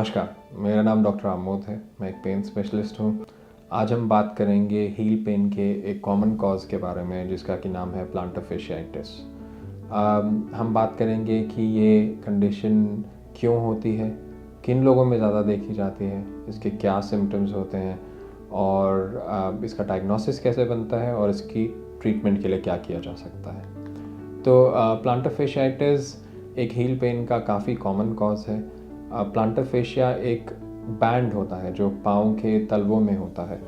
नमस्कार, मेरा नाम डॉक्टर आमोद है। मैं एक पेन स्पेशलिस्ट हूँ। आज हम बात करेंगे हील पेन के एक कॉमन कॉज़ के बारे में जिसका कि नाम है प्लांटर fasciitis। हम बात करेंगे कि ये कंडीशन क्यों होती है, किन लोगों में ज़्यादा देखी जाती है, इसके क्या सिम्टम्स होते हैं और इसका डायग्नोसिस कैसे बनता है और इसकी ट्रीटमेंट के लिए क्या किया जा सकता है। तो प्लांटर fasciitis एक हील पेन का काफ़ी कॉमन कॉज है। प्लांटर फेशिया एक बैंड होता है जो पाँव के तलवों में होता है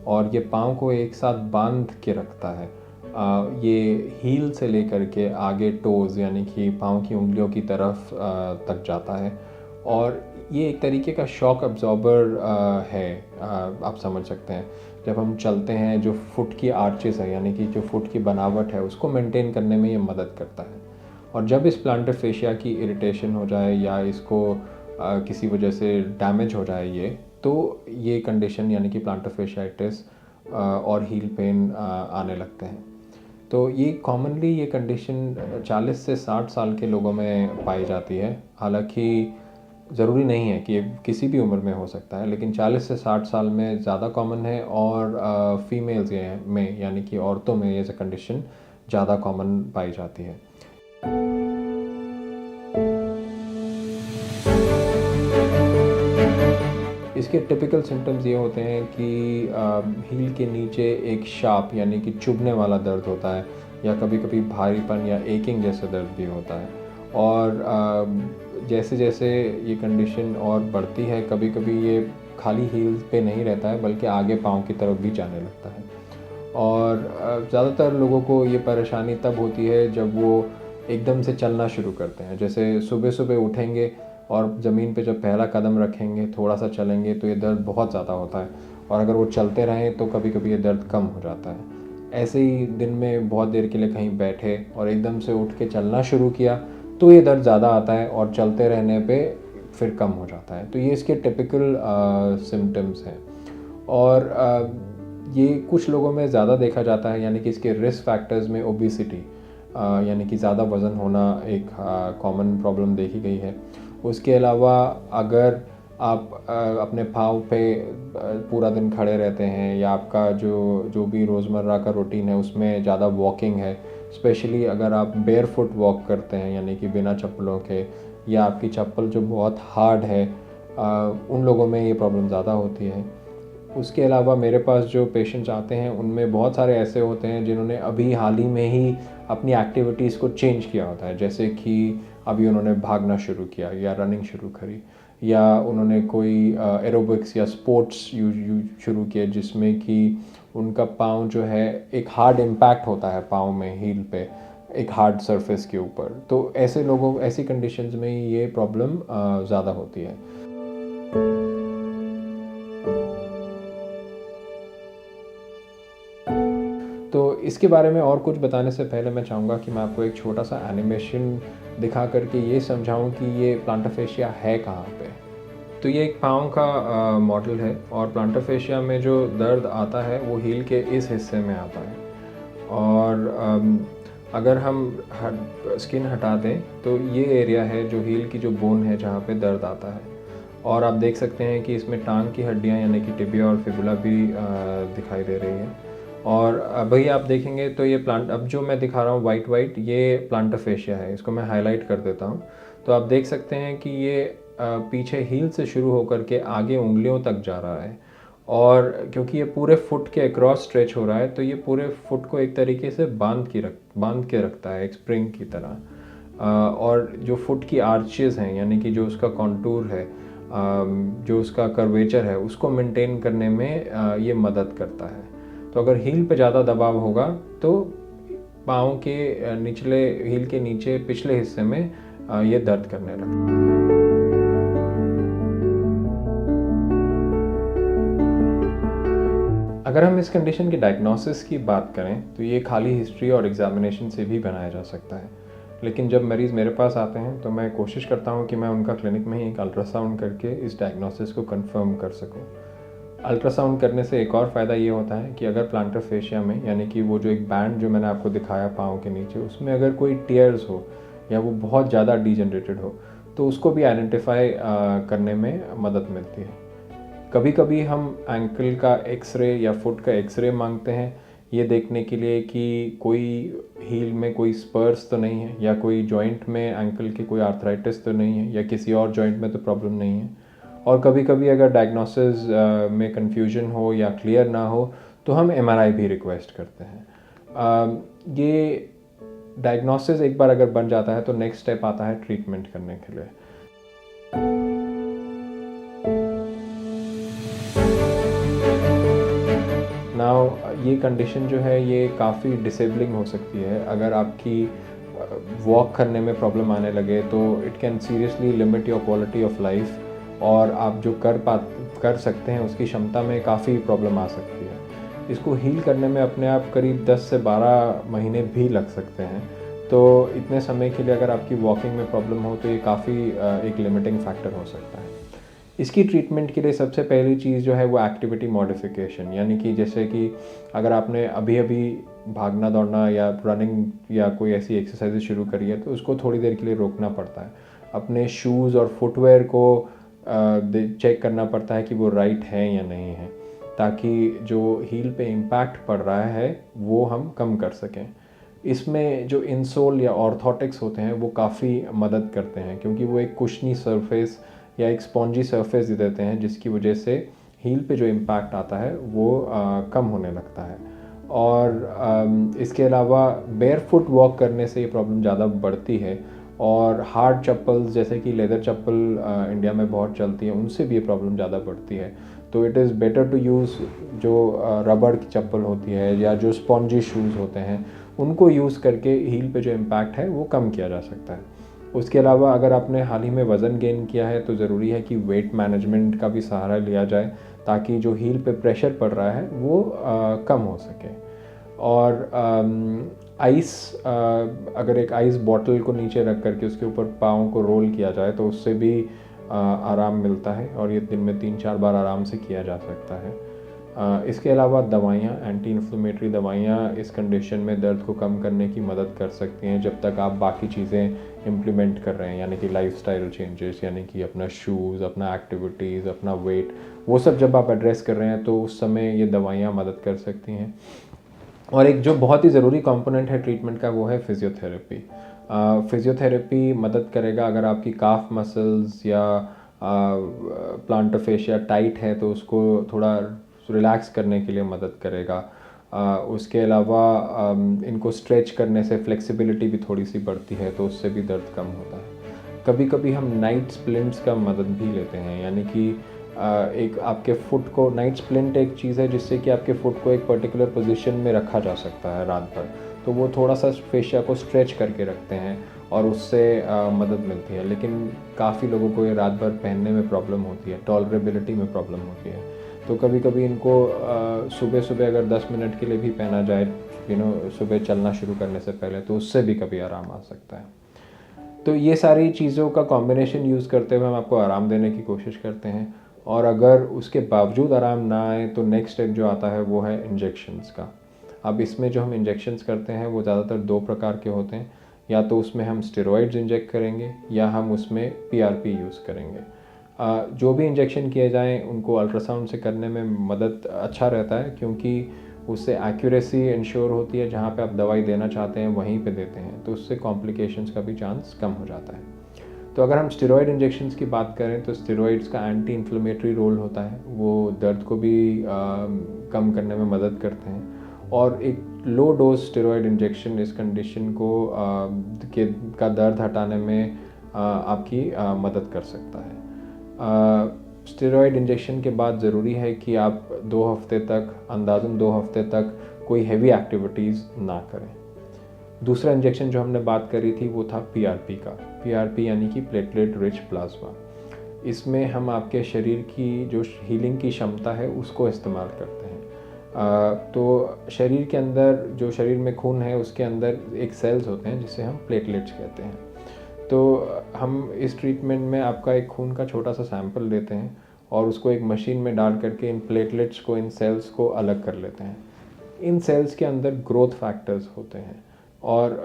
और ये पाँव को एक साथ बांध के रखता है। ये हील से लेकर के आगे टोज़ यानी कि पाँव की उंगलियों की तरफ तक जाता है और ये एक तरीके का शॉक अब्जॉर्बर है। आप समझ सकते हैं जब हम चलते हैं जो फुट की आर्चेस है यानी कि जो फुट की बनावट है उसको मेंटेन करने में ये मदद करता है। और जब इस प्लांटर फेशिया की इरिटेशन हो जाए या इसको किसी वजह से डैमेज हो जाए तो ये कंडीशन यानी कि प्लांटर fasciitis और हील पेन आने लगते हैं। तो ये कॉमनली ये कंडीशन 40 से 60 साल के लोगों में पाई जाती है। हालांकि ज़रूरी नहीं है कि ये किसी भी उम्र में हो सकता है, लेकिन 40 से 60 साल में ज़्यादा कॉमन है और फीमेल्स में यानी कि औरतों में ये कंडीशन ज़्यादा कॉमन पाई जाती है। इसके टिपिकल सिम्टम्स ये होते हैं कि हील के नीचे एक शार्प यानी कि चुभने वाला दर्द होता है या कभी कभी भारीपन या एकिंग जैसा दर्द भी होता है। और जैसे जैसे ये कंडीशन और बढ़ती है कभी कभी ये खाली हील्स पे नहीं रहता है बल्कि आगे पाँव की तरफ भी जाने लगता है। और ज़्यादातर लोगों को ये परेशानी तब होती है जब वो एकदम से चलना शुरू करते हैं। जैसे सुबह सुबह उठेंगे और ज़मीन पे जब पहला कदम रखेंगे, थोड़ा सा चलेंगे तो ये दर्द बहुत ज़्यादा होता है और अगर वो चलते रहें तो कभी कभी ये दर्द कम हो जाता है। ऐसे ही दिन में बहुत देर के लिए कहीं बैठे और एकदम से उठ के चलना शुरू किया तो ये दर्द ज़्यादा आता है और चलते रहने पे फिर कम हो जाता है। तो ये इसके टिपिकल सिम्टम्स हैं और ये कुछ लोगों में ज़्यादा देखा जाता है यानी कि इसके रिस्क फैक्टर्स में ओबेसिटी यानी कि ज़्यादा वज़न होना एक कॉमन प्रॉब्लम देखी गई है। उसके अलावा अगर आप अपने पाँव पे पूरा दिन खड़े रहते हैं या आपका जो भी रोज़मर्रा का रूटीन है उसमें ज़्यादा वॉकिंग है, स्पेशली अगर आप बेयर फुट वॉक करते हैं यानी कि बिना चप्पलों के, या आपकी चप्पल जो बहुत हार्ड है, उन लोगों में ये प्रॉब्लम ज़्यादा होती है। उसके अलावा मेरे पास जो पेशेंट्स आते हैं उनमें बहुत सारे ऐसे होते हैं जिन्होंने अभी हाल ही में ही अपनी एक्टिविटीज़ को चेंज किया होता है, जैसे कि अभी उन्होंने भागना शुरू किया या रनिंग शुरू करी या उन्होंने कोई एरोबिक्स या स्पोर्ट्स शुरू किए जिसमें कि उनका पाँव जो है एक हार्ड इम्पैक्ट होता है पाँव में हील पे एक हार्ड सरफेस के ऊपर। तो ऐसे लोगों ऐसी कंडीशंस में ये प्रॉब्लम ज़्यादा होती है। तो इसके बारे में और कुछ बताने से पहले मैं चाहूँगा कि मैं आपको एक छोटा सा एनिमेशन दिखा करके ये समझाऊँ कि ये प्लांटर फेशिया है कहाँ पे। तो ये एक पाँव का मॉडल है और प्लांटर फेशिया में जो दर्द आता है वो हील के इस हिस्से में आता है और अगर हम स्किन हटा दें तो ये एरिया है जो हील की जो बोन है जहाँ पे दर्द आता है। और आप देख सकते हैं कि इसमें टांग की हड्डियाँ यानी कि टिबिया और फिबुला भी दिखाई दे रही है। और अभी आप देखेंगे तो ये प्लांट अब जो मैं दिखा रहा हूँ वाइट ये प्लांटर फेशिया है। इसको मैं हाईलाइट कर देता हूँ तो आप देख सकते हैं कि ये पीछे हील से शुरू होकर के आगे उंगलियों तक जा रहा है और क्योंकि ये पूरे फुट के अक्रॉस स्ट्रेच हो रहा है तो ये पूरे फुट को एक तरीके से बांध के रखता है एक स्प्रिंग की तरह। और जो फुट की आर्चेस हैं यानी कि जो उसका कॉन्टूर है, जो उसका कर्वेचर है उसको मेंटेन करने में ये मदद करता है। तो अगर हील पे ज़्यादा दबाव होगा तो पाँव के निचले हील के नीचे पिछले हिस्से में ये दर्द करने लगता है। अगर हम इस कंडीशन की डायग्नोसिस की बात करें तो ये खाली हिस्ट्री और एग्जामिनेशन से भी बनाया जा सकता है, लेकिन जब मरीज़ मेरे पास आते हैं तो मैं कोशिश करता हूँ कि मैं उनका क्लिनिक में ही एक अल्ट्रासाउंड करके इस डायग्नोसिस को कंफर्म कर सकूँ। अल्ट्रासाउंड करने से एक और फ़ायदा ये होता है कि अगर प्लांटर फेशिया में यानी कि वो जो एक बैंड जो मैंने आपको दिखाया पाँव के नीचे उसमें अगर कोई टियर्स हो या वो बहुत ज़्यादा डिजनरेटेड हो तो उसको भी आइडेंटिफाई करने में मदद मिलती है। कभी कभी हम एंकल का एक्सरे या फुट का एक्सरे मांगते हैं ये देखने के लिए कि कोई हील में कोई स्पर्स तो नहीं है, या कोई जॉइंट में एंकल की कोई आर्थराइटिस तो नहीं है, या किसी और जॉइंट में तो प्रॉब्लम नहीं है। और कभी कभी अगर डायग्नोसिस में कन्फ्यूजन हो या क्लियर ना हो तो हम एमआरआई भी रिक्वेस्ट करते हैं। ये डायग्नोसिस एक बार अगर बन जाता है तो नेक्स्ट स्टेप आता है ट्रीटमेंट करने के लिए। नाउ ये कंडीशन जो है ये काफ़ी डिसेबलिंग हो सकती है। अगर आपकी वॉक करने में प्रॉब्लम आने लगे तो it can seriously limit your quality of life, और आप जो कर सकते हैं उसकी क्षमता में काफ़ी प्रॉब्लम आ सकती है। इसको हील करने में अपने आप करीब 10 से 12 महीने भी लग सकते हैं। तो इतने समय के लिए अगर आपकी वॉकिंग में प्रॉब्लम हो तो ये काफ़ी एक लिमिटिंग फैक्टर हो सकता है। इसकी ट्रीटमेंट के लिए सबसे पहली चीज़ जो है वो एक्टिविटी मॉडिफिकेशन, यानी कि जैसे कि अगर आपने अभी अभी भागना दौड़ना या रनिंग या कोई ऐसी एक्सरसाइज शुरू करी है तो उसको थोड़ी देर के लिए रोकना पड़ता है। अपने शूज़ और फुटवेयर को चेक करना पड़ता है कि वो राइट है या नहीं है, ताकि जो हील पे इम्पैक्ट पड़ रहा है वो हम कम कर सकें। इसमें जो इंसोल या ऑर्थोटिक्स होते हैं वो काफ़ी मदद करते हैं, क्योंकि वो एक कुशनी सरफेस या एक स्पॉन्जी सरफेस दे देते हैं जिसकी वजह से हील पे जो इम्पैक्ट आता है वो कम होने लगता है। और इसके अलावा बेयरफुट वॉक करने से ये प्रॉब्लम ज़्यादा बढ़ती है, और हार्ड चप्पल्स जैसे कि लेदर चप्पल इंडिया में बहुत चलती है उनसे भी ये प्रॉब्लम ज़्यादा बढ़ती है। तो it is better to use जो रबड़ की चप्पल होती है या जो स्पॉन्जी शूज़ होते हैं उनको यूज़ करके हील पे जो इम्पैक्ट है वो कम किया जा सकता है। उसके अलावा अगर आपने हाल ही में वज़न गेन किया है तो ज़रूरी है कि वेट मैनेजमेंट का भी सहारा लिया जाए, ताकि जो हील पे प्रेशर पड़ रहा है वो कम हो सके। और आइस अगर एक आइस बॉटल को नीचे रख करके उसके ऊपर पाँव को रोल किया जाए तो उससे भी आराम मिलता है, और ये दिन में 3-4 बार आराम से किया जा सकता है। इसके अलावा दवाइयाँ, एंटी इन्फ्लेमेटरी दवाइयाँ इस कंडीशन में दर्द को कम करने की मदद कर सकती हैं जब तक आप बाकी चीज़ें इम्प्लीमेंट कर रहे हैं, यानी कि लाइफस्टाइल चेंजेस, यानी कि अपना शूज़, अपना एक्टिविटीज़, अपना वेट, वो सब जब आप एड्रेस कर रहे हैं तो उस समय ये दवाइयाँ मदद कर सकती हैं। और एक जो बहुत ही ज़रूरी कंपोनेंट है ट्रीटमेंट का वो है फिज़ियोथेरेपी। फिज़ियोथेरेपी मदद करेगा अगर आपकी काफ मसल्स या प्लांटर फेशिया टाइट है तो उसको थोड़ा रिलैक्स करने के लिए मदद करेगा। उसके अलावा इनको स्ट्रेच करने से फ्लेक्सिबिलिटी भी थोड़ी सी बढ़ती है तो उससे भी दर्द कम होता है। कभी कभी हम नाइट स्प्लिंट्स का मदद भी लेते हैं, यानी कि एक आपके फुट को, नाइट स्प्लिंट एक चीज़ है जिससे कि आपके फुट को एक पर्टिकुलर पोजीशन में रखा जा सकता है रात भर, तो वो थोड़ा सा फेशिया को स्ट्रेच करके रखते हैं और उससे मदद मिलती है। लेकिन काफ़ी लोगों को ये रात भर पहनने में प्रॉब्लम होती है, टॉलरेबिलिटी में प्रॉब्लम होती है। तो कभी कभी इनको सुबह सुबह अगर 10 मिनट के लिए भी पहना जाए, सुबह चलना शुरू करने से पहले, तो उससे भी कभी आराम आ सकता है। तो ये सारी चीज़ों का कॉम्बिनेशन यूज़ करते हुए हम आपको आराम देने की कोशिश करते हैं, और अगर उसके बावजूद आराम ना आए तो नेक्स्ट स्टेप जो आता है वो है इंजेक्शंस का। अब इसमें जो हम इंजेक्शंस करते हैं वो ज़्यादातर 2 प्रकार के होते हैं, या तो उसमें हम स्टेरॉइड्स इंजेक्ट करेंगे या हम उसमें पीआरपी यूज़ करेंगे। जो भी इंजेक्शन किए जाएँ उनको अल्ट्रासाउंड से करने में मदद अच्छा रहता है, क्योंकि उससे एक्यूरेसी इंश्योर होती है, जहाँ पे आप दवाई देना चाहते हैं वहीं पे देते हैं, तो उससे कॉम्प्लिकेशंस का भी चांस कम हो जाता है। तो अगर हम स्टेरॉइड इंजेक्शंस की बात करें तो स्टेरॉइड्स का एंटी इन्फ्लेमेटरी रोल होता है, वो दर्द को भी कम करने में मदद करते हैं, और एक लो डोज स्टेरॉइड इंजेक्शन इस कंडीशन को का दर्द हटाने में आपकी मदद कर सकता है। स्टेरॉइड इंजेक्शन के बाद ज़रूरी है कि आप 2 हफ्ते तक, अंदाज़न 2 हफ्ते तक कोई हैवी एक्टिविटीज़ ना करें। दूसरा इंजेक्शन जो हमने बात करी थी वो था पीआरपी का। पीआरपी यानी कि प्लेटलेट रिच प्लाज्मा। इसमें हम आपके शरीर की जो हीलिंग की क्षमता है उसको इस्तेमाल करते हैं। तो शरीर के अंदर, जो शरीर में खून है उसके अंदर एक सेल्स होते हैं जिसे हम प्लेटलेट्स कहते हैं। तो हम इस ट्रीटमेंट में आपका एक खून का छोटा सा सैंपल लेते हैं और उसको एक मशीन में डाल करके इन प्लेटलेट्स को, इन सेल्स को अलग कर लेते हैं। इन सेल्स के अंदर ग्रोथ फैक्टर्स होते हैं, और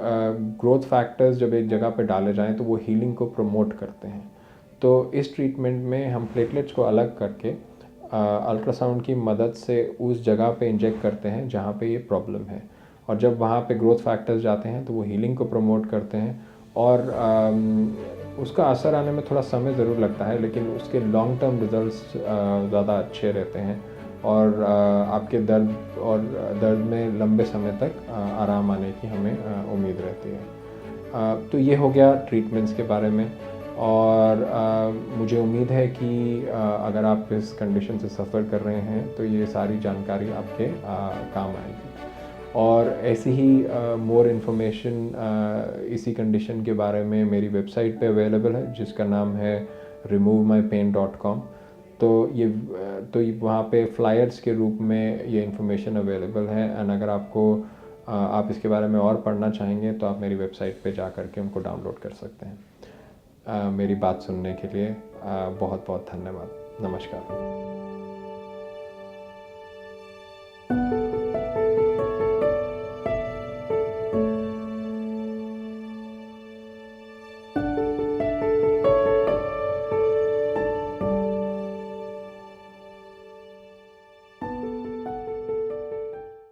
ग्रोथ फैक्टर्स जब एक जगह पे डाले जाएं तो वो हीलिंग को प्रमोट करते हैं। तो इस ट्रीटमेंट में हम प्लेटलेट्स को अलग करके अल्ट्रासाउंड की मदद से उस जगह पे इंजेक्ट करते हैं जहाँ पे ये प्रॉब्लम है, और जब वहाँ पे ग्रोथ फैक्टर्स जाते हैं तो वो हीलिंग को प्रमोट करते हैं। और उसका असर आने में थोड़ा समय ज़रूर लगता है, लेकिन उसके लॉन्ग टर्म रिजल्ट्स ज़्यादा अच्छे रहते हैं, और आपके दर्द में लंबे समय तक आराम आने की हमें उम्मीद रहती है। तो ये हो गया ट्रीटमेंट्स के बारे में। और मुझे उम्मीद है कि अगर आप इस कंडीशन से सफ़र कर रहे हैं तो ये सारी जानकारी आपके काम आएगी। और ऐसी ही मोर इन्फॉर्मेशन इसी कंडीशन के बारे में मेरी वेबसाइट पे अवेलेबल है, जिसका नाम है removemypain.com। तो वहाँ पे फ्लायर्स के रूप में ये इन्फॉर्मेशन अवेलेबल है। एंड अगर आप इसके बारे में और पढ़ना चाहेंगे तो आप मेरी वेबसाइट पे जा कर के उनको डाउनलोड कर सकते हैं। मेरी बात सुनने के लिए बहुत बहुत धन्यवाद। नमस्कार।